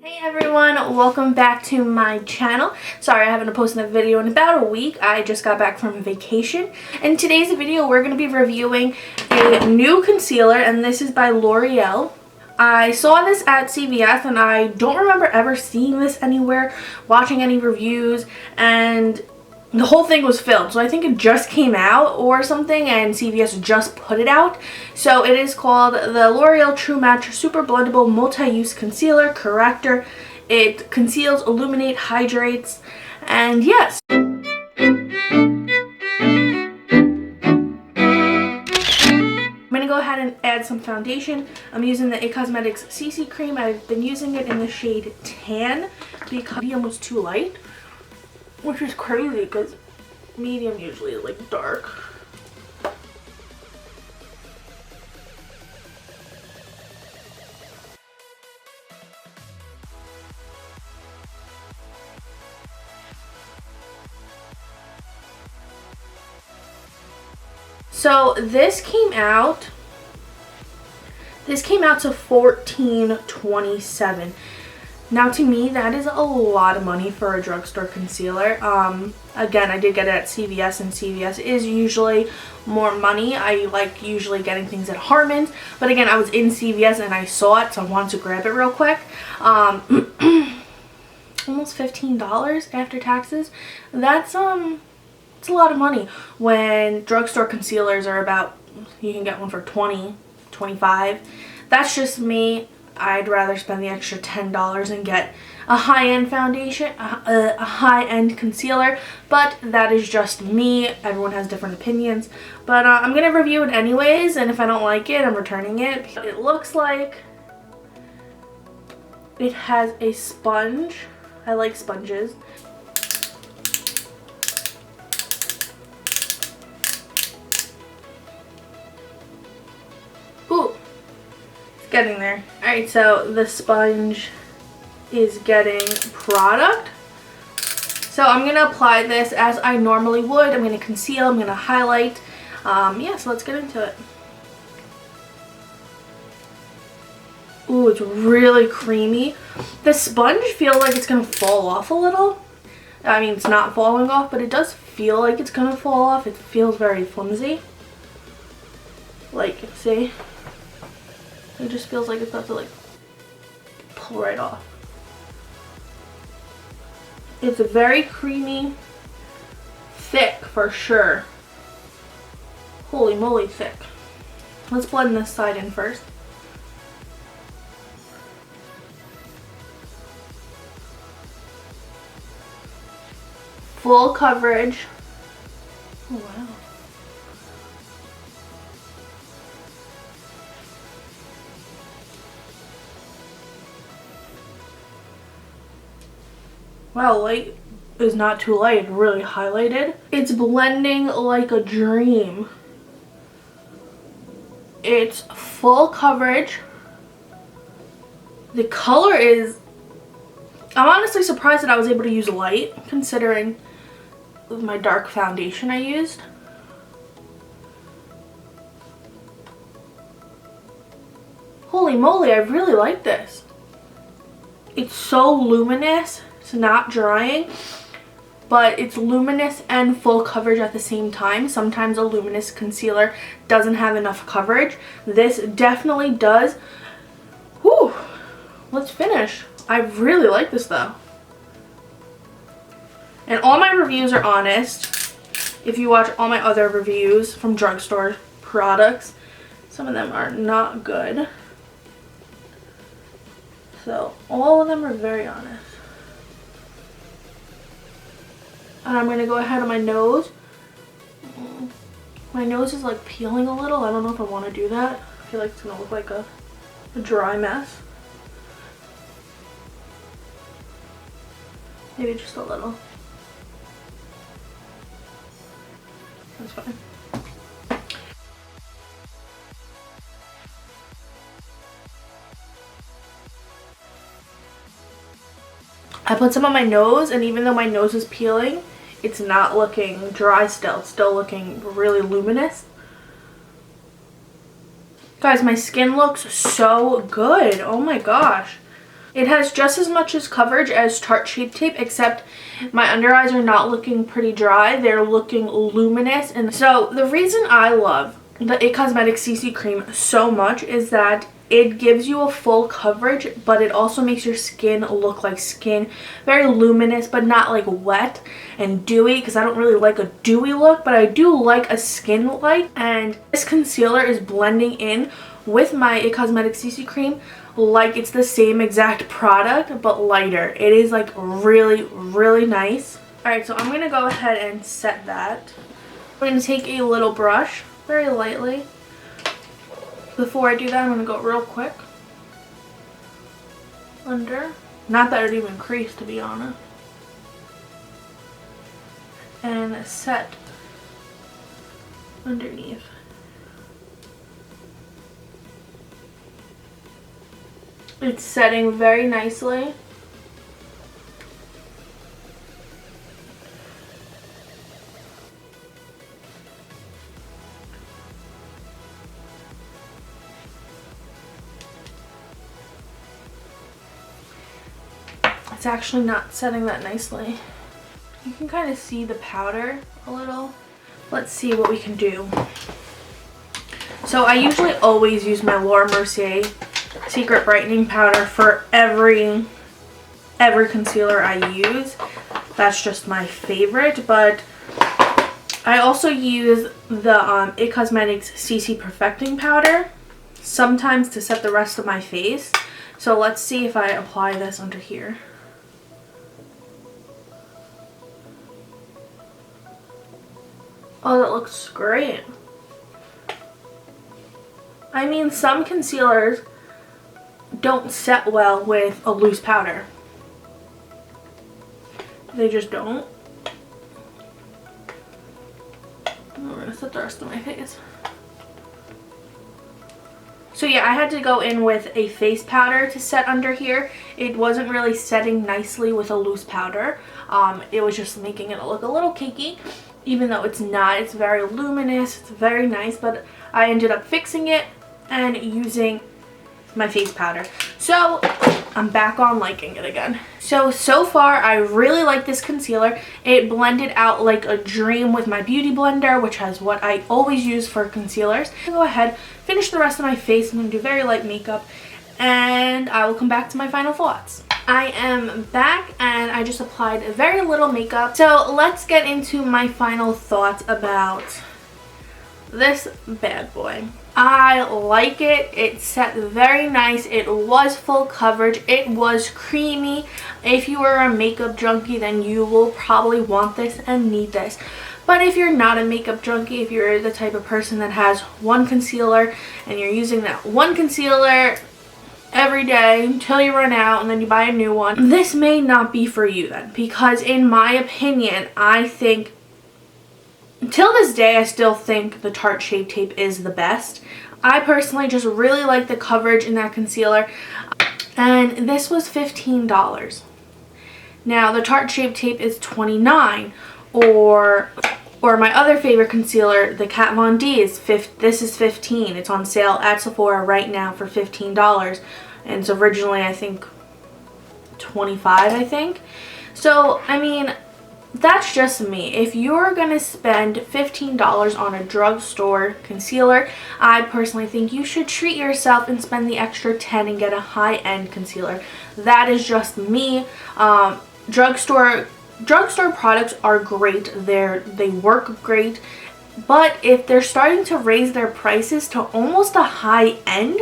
Hey everyone, welcome back to my channel. Sorry I haven't posted a video in about a week. I just got back from vacation. In today's video we're going to be reviewing a new concealer, and this is by L'Oreal. I saw this at CVS and I don't remember ever seeing this anywhere, watching any reviews, and the whole thing was filled. So I think it just came out or something and CVS just put it out. So it is called the L'Oreal True Match Super-Blendable Multi-Use Concealer Corrector. It conceals, illuminates, hydrates, and yes. I'm going to go ahead and add some foundation. I'm using the IT Cosmetics CC Cream. I've been using it in the shade Tan because medium was too light, which is crazy because medium usually is like dark. So this came out to $14.27. Now to me that is a lot of money for a drugstore concealer. Again, I did get it at CVS, and CVS is usually more money. I like usually getting things at Harmon's, but again, I was in CVS and I saw it, so I wanted to grab it real quick. Almost $15 after taxes. That's it's a lot of money when drugstore concealers are about, you can get one for $20, $25. That's just me. I'd rather spend the extra $10 and get a high-end foundation, a high-end concealer, but that is just me. Everyone has different opinions, but I'm going to review it anyways, and if I don't like it, I'm returning it. It looks like it has a sponge. I like sponges. Ooh. Getting there. Alright, so the sponge is getting product. So I'm going to apply this as I normally would. I'm going to conceal, I'm going to highlight. Yeah, so let's get into it. Ooh, it's really creamy. The sponge feels like it's going to fall off a little. I mean, it's not falling off, but it does feel like it's going to fall off. It feels very flimsy. Like, see? It just feels like it's about to like pull right off. It's very creamy, thick for sure. Holy moly, thick. Let's blend this side in first. Full coverage. Oh, wow. Wow, light is not too light, really highlighted. It's blending like a dream. It's full coverage. The color is, I'm honestly surprised that I was able to use light considering my dark foundation I used. Holy moly, I really like this. It's so luminous. It's not drying, but it's luminous and full coverage at the same time. Sometimes a luminous concealer doesn't have enough coverage. This definitely does. Whew. Let's finish. I really like this though. And all my reviews are honest. If you watch all my other reviews from drugstore products, some of them are not good. So all of them are very honest. And I'm going to go ahead on my nose. My nose is like peeling a little. I don't know if I want to do that. I feel like it's going to look like a dry mess. Maybe just a little. That's fine. I put some on my nose, and even though my nose is peeling, it's not looking dry still. It's still looking really luminous. Guys, my skin looks so good. Oh my gosh. It has just as much as coverage as Tarte Shape Tape, except my under eyes are not looking pretty dry. They're looking luminous. And so the reason I love the IT Cosmetics CC Cream so much is that it gives you a full coverage, but it also makes your skin look like skin. Very luminous, but not like wet and dewy, because I don't really like a dewy look, but I do like a skin light. And this concealer is blending in with my IT Cosmetics CC Cream like it's the same exact product, but lighter. It is like really, really nice. Alright, so I'm going to go ahead and set that. I'm going to take a little brush, very lightly. Before I do that, I'm going to go real quick under. Not that it even creased, to be honest. And set underneath. It's setting very nicely. It's actually not setting that nicely. You can kind of see the powder a little. Let's see what we can do. So I usually always use my Laura Mercier Secret Brightening Powder for every concealer I use. That's just my favorite, but I also use the IT Cosmetics CC Perfecting Powder sometimes to set the rest of my face. So let's see if I apply this under here. Oh, that looks great. I mean, some concealers don't set well with a loose powder. They just don't. I'm going to set the rest of my face. So yeah, I had to go in with a face powder to set under here. It wasn't really setting nicely with a loose powder. It was just making it look a little cakey, even though it's not. It's very luminous, it's very nice, but I ended up fixing it and using my face powder. So I'm back on liking it again. So far I really like this concealer. It blended out like a dream with my beauty blender, which is what I always use for concealers. I'll go ahead, finish the rest of my face. I'm going to do very light makeup and I will come back to my final thoughts. I am back and I just applied very little makeup. So let's get into my final thoughts about this bad boy. I like it. It set very nice. It was full coverage. It was creamy. If you are a makeup junkie, then you will probably want this and need this. But if you're not a makeup junkie, if you're the type of person that has one concealer and you're using that one concealer every day until you run out and then you buy a new one, this may not be for you then. Because in my opinion, I think till this day, I still think the Tarte Shape Tape is the best. I personally just really like the coverage in that concealer. And this was $15. Now, the Tarte Shape Tape is $29. Or my other favorite concealer, the Kat Von D, this is $15. It's on sale at Sephora right now for $15. And it's originally, I think, $25, I think. So, I mean, that's just me. If you're gonna spend $15 on a drugstore concealer, I personally think you should treat yourself and spend the extra $10 and get a high-end concealer. That is just me. Drugstore products are great. They work great, but if they're starting to raise their prices to almost a high-end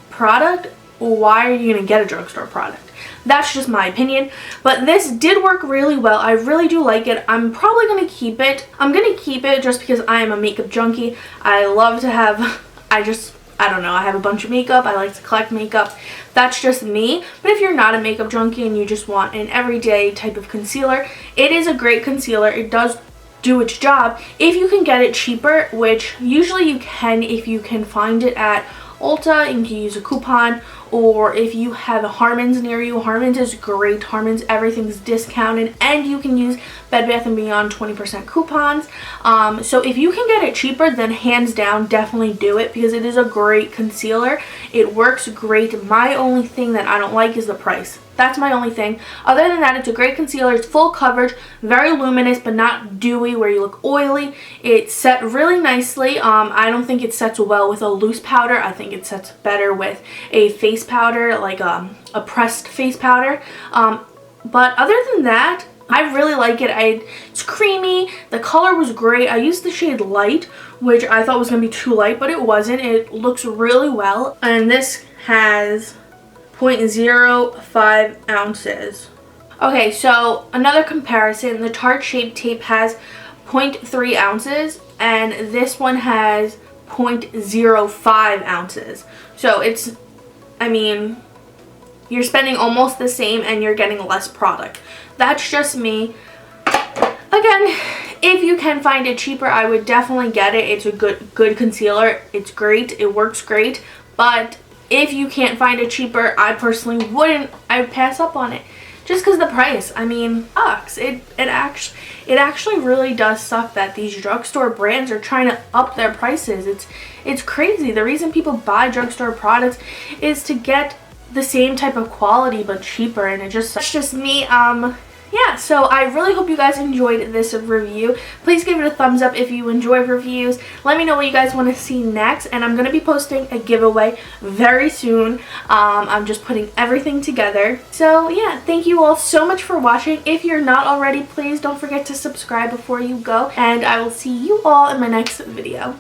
product, why are you gonna get a drugstore product? That's just my opinion, but this did work really well. I really do like it. I'm probably going to keep it. I'm going to keep it just because I am a makeup junkie. I love to have, I don't know, I have a bunch of makeup. I like to collect makeup. That's just me. But if you're not a makeup junkie and you just want an everyday type of concealer, it is a great concealer. It does do its job. If you can get it cheaper, which usually you can if you can find it at ULTA and you can use a coupon, or if you have Harmon's near you, Harmon's is great. Harmon's, everything's discounted, and you can use Bed Bath & Beyond 20% coupons. So if you can get it cheaper, then hands down, definitely do it, because it is a great concealer. It works great. My only thing that I don't like is the price. That's my only thing. Other than that, it's a great concealer. It's full coverage, very luminous, but not dewy where you look oily. It's set really nicely. I don't think it sets well with a loose powder. I think it sets better with a face powder, like a pressed face powder. But other than that, I really like it. It's creamy. The color was great. I used the shade Light, which I thought was going to be too light, but it wasn't. It looks really well. And this has 0.05 ounces. Okay, so another comparison. The Tarte Shape Tape has 0.3 ounces, and this one has 0.05 ounces. So it's, I mean, you're spending almost the same and you're getting less product. That's just me. Again, if you can find it cheaper, I would definitely get it. It's a good concealer. It's great. It works great. But if you can't find it cheaper, I personally wouldn't. I'd pass up on it. Just because the price, I mean, sucks. It actually really does suck that these drugstore brands are trying to up their prices. It's crazy. The reason people buy drugstore products is to get the same type of quality but cheaper, and that's just me. Yeah, so I really hope you guys enjoyed this review. Please give it a thumbs up if you enjoy reviews. Let me know what you guys want to see next, and I'm going to be posting a giveaway very soon. I'm just putting everything together. So yeah, thank you all so much for watching. If you're not already, please don't forget to subscribe before you go, and I will see you all in my next video.